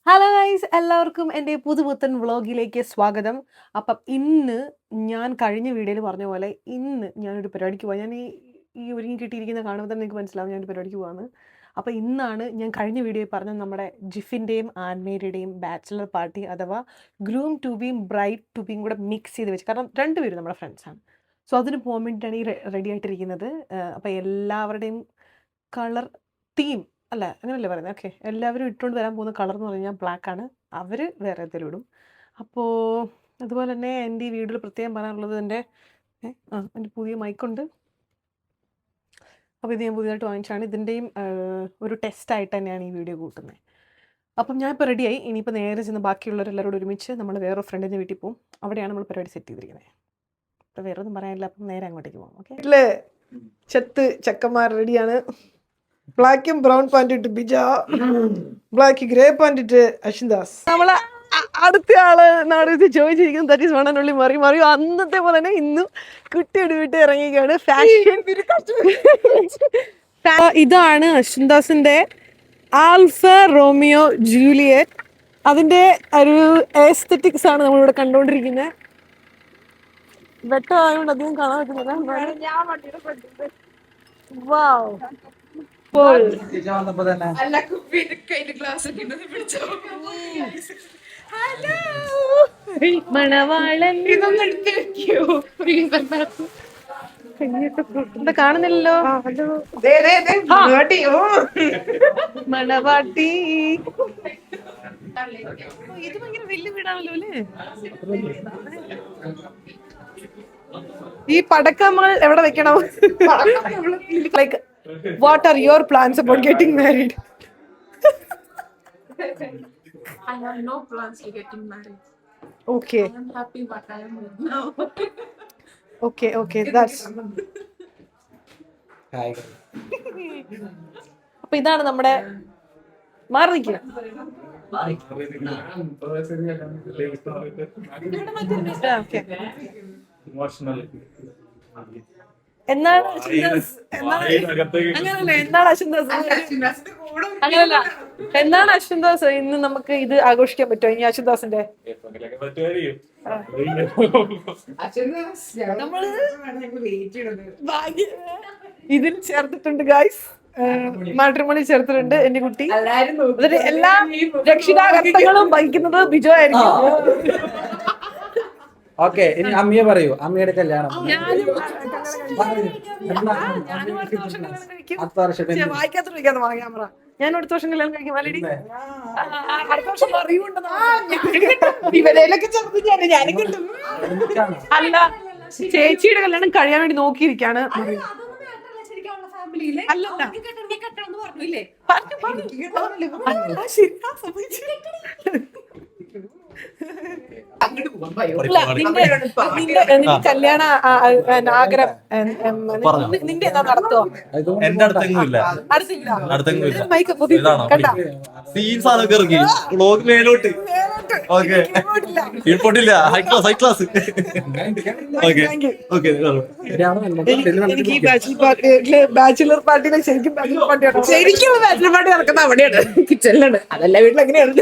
Hello guys, എല്ലാവർക്കും എൻ്റെ പുതുപുത്തൻ വ്ളോഗിലേക്ക് സ്വാഗതം. അപ്പം ഇന്ന് ഞാൻ കഴിഞ്ഞ വീഡിയോയിൽ പറഞ്ഞ പോലെ ഇന്ന് ഞാനൊരു പരിപാടിക്ക് പോകാം. ഞാൻ ഈ ഒരുങ്ങി കിട്ടിയിരിക്കുന്ന കാണുമ്പോൾ തന്നെ നിങ്ങൾക്ക് മനസ്സിലാവും ഞാനൊരു പരിപാടിക്ക് പോകാമെന്ന്. അപ്പോൾ ഇന്നാണ് ഞാൻ കഴിഞ്ഞ വീഡിയോയിൽ പറഞ്ഞ നമ്മുടെ ജിഫിൻ്റെയും ആൻമേരിയുടെയും ബാച്ചിലർ പാർട്ടി, അഥവാ ഗ്രൂം ടു ബിയും ബ്രൈഡ് ടു ബിയും കൂടെ മിക്സ് ചെയ്ത് വെച്ച്, കാരണം രണ്ടുപേരും നമ്മുടെ ഫ്രണ്ട്സാണ്. സോ അതിന് പോകാൻ വേണ്ടിയിട്ടാണ് ഈ റെഡി ആയിട്ടിരിക്കുന്നത്. അപ്പോൾ എല്ലാവരുടെയും കളർ തീം അല്ല, അങ്ങനെയല്ലേ പറയുന്നത്. ഓക്കെ, എല്ലാവരും ഇട്ടുകൊണ്ട് വരാൻ പോകുന്ന കളർ എന്ന് പറഞ്ഞാൽ ബ്ലാക്കാണ്. അവർ വേറെ എന്തെങ്കിലും ഇടും. അപ്പോൾ അതുപോലെ തന്നെ എൻ്റെ ഈ വീഡിയോയിൽ പ്രത്യേകം പറയാനുള്ളത് എൻ്റെ പുതിയ മൈക്കുണ്ട്. അപ്പോൾ ഇത് ഞാൻ പുതിയതായിട്ട് വാങ്ങിച്ചാണ്. ഇതിൻ്റെയും ഒരു ടെസ്റ്റായിട്ട് തന്നെയാണ് ഈ വീഡിയോ കൂട്ടുന്നത്. അപ്പം ഞാൻ ഇപ്പോൾ റെഡിയായി. ഇനിയിപ്പോൾ നേരെ ചെന്ന് ബാക്കിയുള്ളവരെല്ലാവരോടും ഒരുമിച്ച് നമ്മൾ വേറെ ഫ്രണ്ടിൻ്റെ വീട്ടിൽ പോകും. അവിടെയാണ് നമ്മൾ പരിപാടി സെറ്റ് ചെയ്തിരിക്കുന്നത്. അപ്പോൾ വേറെ ഒന്നും പറയാനില്ല. അപ്പം നേരെ അങ്ങോട്ടേക്ക് പോകാം. ഓക്കെ, വീട്ടിലെ ചെക്കന്മാർ റെഡിയാണ്. ബ്ലാക്കും ബ്രൗൺ പാൻറ് ഇട്ട് ബിജ, ബ്ലാക്ക് ഗ്രേ പാൻറ് ഇട്ട് അശ്വിൻദാസ്. നമ്മളെ അടുത്ത ആള് നാട് ചോദിച്ചിരിക്കുന്നത് that is one and only മറിയും. അന്നത്തെ പോലെ തന്നെ ഇന്നും കുട്ടിയുടെ വീട്ടിൽ ഇറങ്ങിയാണ്. ഫാഷൻ ഇതാണ് അശ്വിൻദാസിന്റെ ആൽഫ റോമിയോ ജൂലിയറ്റ്. അതിന്റെ ഒരു എസ്തെറ്റിക്സ് ആണ് നമ്മളിവിടെ കണ്ടുകൊണ്ടിരിക്കുന്നത്. വെട്ടമായതുകൊണ്ട് അധികം കാണാൻ പറ്റുന്നില്ല. വാവ്, എന്താ കാണുന്നില്ലല്ലോ. മണവാട്ടി, ഇത് ഭയങ്കര വലിയ വീടാണല്ലോ അല്ലേ. ഈ പടക്കം നമ്മൾ എവിടെ വെക്കണം? Like, what are your plans about getting married? I have no plans to getting married. Okay. I am happy what I am with now. Okay, that's. അപ്പൊ ഇതാണ് നമ്മുടെ മാറിക്കുക. എന്താണ് അശ്വിൻദാസ് ഇന്ന് നമുക്ക് ഇത് ആഘോഷിക്കാൻ പറ്റുമോ? ഇനി അശ്വിൻദാസിന്റെ ഇതിൽ ചേർത്തിട്ടുണ്ട് ഗായ്സ്, മാട്രിമോണി ചേർത്തിട്ടുണ്ട് എന്റെ കുട്ടി. എല്ലാ രക്ഷിതാകർത്തങ്ങളും വഹിക്കുന്നത് ബിജോ ആയിരിക്കും. ഓക്കെ, ഇനി അമ്മയെ പറയൂ. അമ്മയുടെ കല്യാണം ഞാൻ അടുത്ത വർഷം കല്യാണം കഴിക്കും. അല്ലടി, അടുത്ത വർഷം ഇവരേലൊക്കെ ചെറുത് ഞാനും കിട്ടും. അല്ല, ചേച്ചിയുടെ കല്യാണം കഴിയാൻ വേണ്ടി നോക്കിയിരിക്കാണ്. നിന്റെ കല്യാണ ആഗ്രഹം നിന്റെ എന്താ നടത്തുവോ? എന്റെ അടുത്തെങ്കിലും മേലോട്ട്. ഓക്കെ, കീഴ്പോട്ടില്ല, ഹൈ ക്ലാസ്. എനിക്ക് ഈ ബാച്ചിലർ പാർട്ടിയിലെ ശരിക്കും ബാച്ചിലർ പാർട്ടിയാണ്. ശരിക്കുള്ള ബാച്ചിലർ പാർട്ടി നടക്കുന്ന അവിടെയാണ്, കിച്ചണിലാണ്. അതല്ല വീട്ടിൽ എങ്ങനെയാണ്?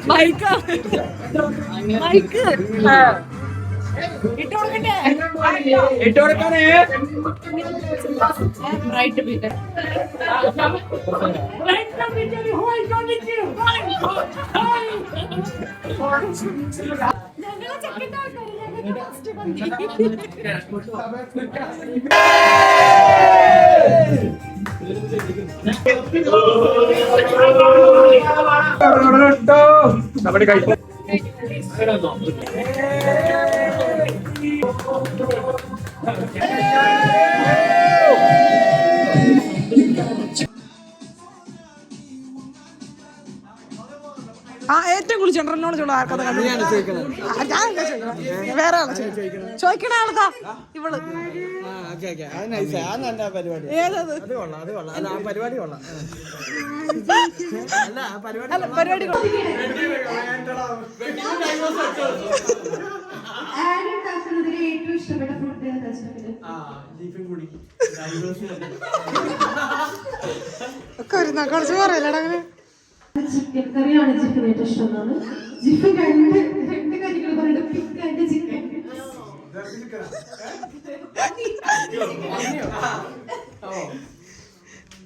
മൈക്ക് ഇട്ട് കൊടുക്കട്ടെ. ആ ഏറ്റവും കൂടുതൽ ജനറൽ നോളജ് ഉള്ള ആൾക്കാർ വേറെ ആളെ ചോദിക്കണ ആൾക്കാ ഇവള് ഏതത് പരിപാടി ഒക്കെ ഒരു കുറച്ച് പറയലടാ അങ്ങനെ ചിക്കൻ കറിയാണ് ചിക്കൻ ഏറ്റവും ഇഷ്ടമാണ് ചിക്കൻ രണ്ട് കറികൾ പറയുന്നത് പിക്ക് ആൻഡ് ചിക്കൻ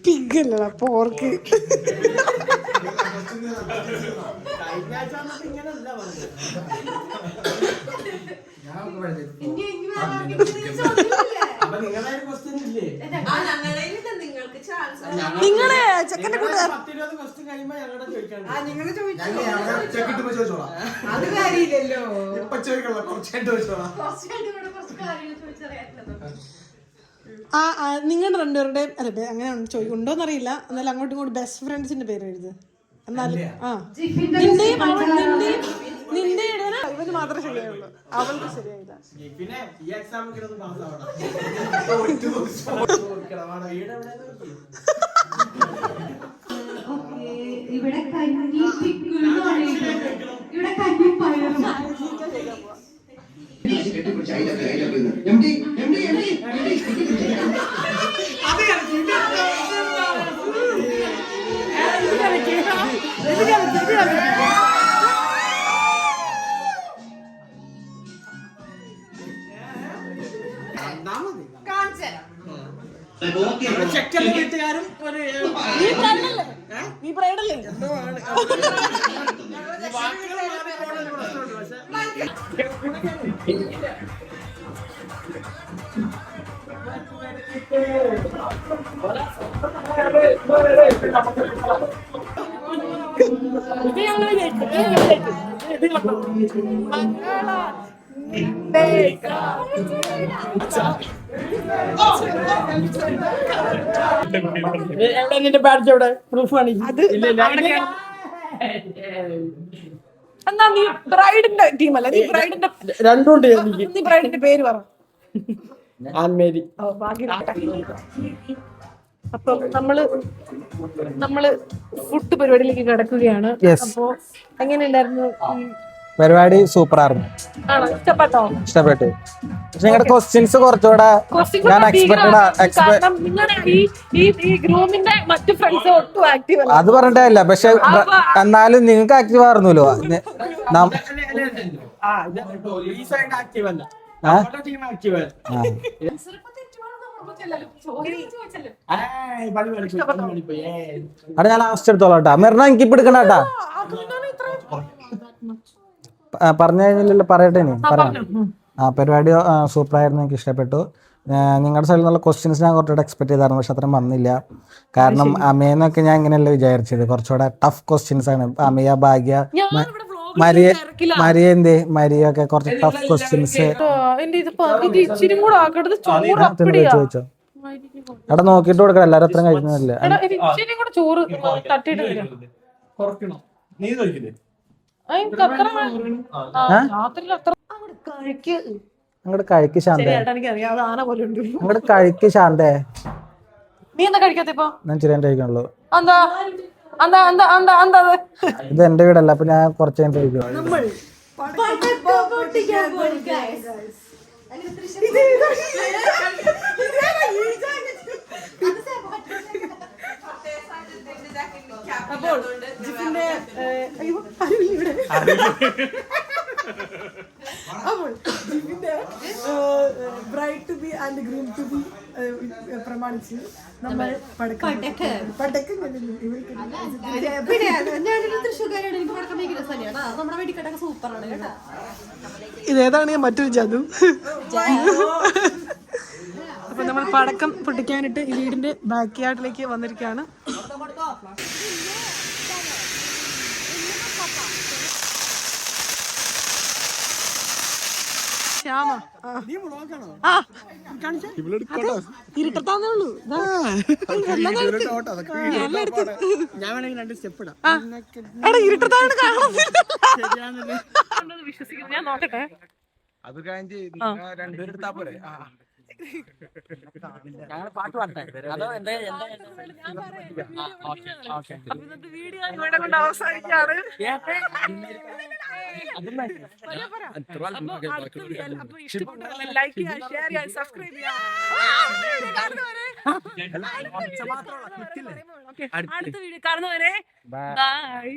പിഗ് അല്ലടാ പോർക്ക് നിങ്ങളെ ചെക്കന്റെ കൂട്ടുകാർ നിങ്ങളുടെ രണ്ടുപേരുടെയും അല്ലെ അങ്ങനെ ചോദിക്കുന്നുണ്ടോന്നറിയില്ല. എന്നാലും അങ്ങോട്ടും ഇങ്ങോട്ടും ബെസ്റ്റ് ഫ്രണ്ട്സിന്റെ പേര് എഴുത്. എന്നാലും നിന്റെ ഇവന് മാത്രമേ ശരിയായുള്ളൂ, അവൾക്ക് ശരിയായില്ല. ഇവിടെ കഞ്ഞി ഇവിടെ കഞ്ഞി പയറും വീട്ടുകാരും നീ ബ്രൈഡല്ലേ ബാഡ്ജ് എവിടെ? പ്രൂഫ് ആണ്. എന്നാ നീ ബ്രൈഡിന്റെ ടീമല്ല, നീ ബ്രൈഡിന്റെ രണ്ടുണ്ട്. നീ ബ്രൈഡിന്റെ പേര് പറ. ആൻമേരി. അപ്പൊ നമ്മള് ഫുഡ് പരിപാടിയിലേക്ക് കിടക്കുകയാണ്. അപ്പൊ എങ്ങനെയുണ്ടായിരുന്നു പരിപാടി? സൂപ്പറായിരുന്നു. ഇഷ്ടപ്പെട്ടോ? ഇഷ്ടപ്പെട്ടു. പക്ഷെ നിങ്ങളുടെ ക്വസ്റ്റ്യൻസ് കുറച്ചുകൂടെ ഞാൻ അത് പറഞ്ഞിട്ടില്ല. പക്ഷെ എന്നാലും നിങ്ങൾക്ക് ആക്റ്റീവ് ആയിരുന്നല്ലോ. അവിടെ ഞാൻ ലാസ്റ്റ് എടുത്തോളാം കേട്ടാ. മെറിന എനിക്ക് ഇപ്പൊ എടുക്കണ കേട്ടാ. പറഞ്ഞു കഴിഞ്ഞില്ലല്ലോ, പറയട്ടെ ഇനി പറയാം. പരിപാടി സൂപ്പറായിരുന്നു, എനിക്ക് ഇഷ്ടപ്പെട്ടു. നിങ്ങളുടെ സൈഡിൽ നിന്നുള്ള ക്വസ്റ്റ്യൻസ് ഞാൻ കുറച്ചുകൂടെ എക്സ്പെക്ട് ചെയ്തായിരുന്നു, പക്ഷെ അത്രയും വന്നില്ല. കാരണം അമയെന്നൊക്കെ ഞാൻ ഇങ്ങനെയല്ല വിചാരിച്ചത്, കുറച്ചുകൂടെ ടഫ് ക്വസ്റ്റ്യൻസ് ആണ്. അമയ, ഭാഗ്യ, മരിയൊക്കെ കുറച്ച് ടഫ് ക്വസ്റ്റ്യൻസ്. ചോദിച്ചോ? എടാ നോക്കിട്ട് കൊടുക്കണം, എല്ലാരും അത്രയും കഴിക്കുന്നില്ല. അങ്ങോട്ട് കഴിക്ക് ശാന്തേ, അങ്ങോട്ട് കഴിക്ക് ശാന്തേ. നീ എന്താ കഴിക്കാത്ത? ഞാൻ ചിരിയാൻ കഴിക്കണുള്ളൂ. ഇത് എന്റെ വീടല്ല, അപ്പൊ ഞാൻ കുറച്ച് കഴിഞ്ഞിട്ട് കഴിക്കും. Bride and groom to be പ്രമാണിച്ച് നമ്മൾ പടക്കം പിന്നെ ഞാനൊരു തൃശ്ശൂർക്കാരാണ്, എനിക്ക് പടക്കം ഭയങ്കര രസമാണ്. നമ്മുടെ വെടിക്കെട്ടൊക്കെ സൂപ്പറാണ് കേട്ടോ. ഇതേതാണ് മറ്റൊരു ജതു. അപ്പൊ നമ്മൾ പടക്കം പൊട്ടിക്കാനായിട്ട് ഈ വീടിന്റെ ബാക്ക് യാർഡിലേക്ക് വന്നിരിക്കുകയാണ്. ശ്യാമ ഇരുട്ടത്താന്നേ ഉള്ളൂ. ഇരുട്ടത്താണ് കാണുന്നില്ല. വിശ്വസിക്കുന്നു, ഞാൻ നോക്കട്ടെ. അത് കഴിഞ്ഞ് രണ്ടുപേരും എടുത്താ പോരെ. പാട്ട് പാടട്ടെ അതോ വീഡിയോ ഇവിടെ കൊണ്ട് അവസാനിക്കാറ്. ലൈക്ക് ചെയ്യാൻ, ഷെയർ ചെയ്യാൻ, സബ്സ്ക്രൈബ് ചെയ്യാൻ. അടുത്ത വീഡിയോ കാണുന്നവരെ ബൈ.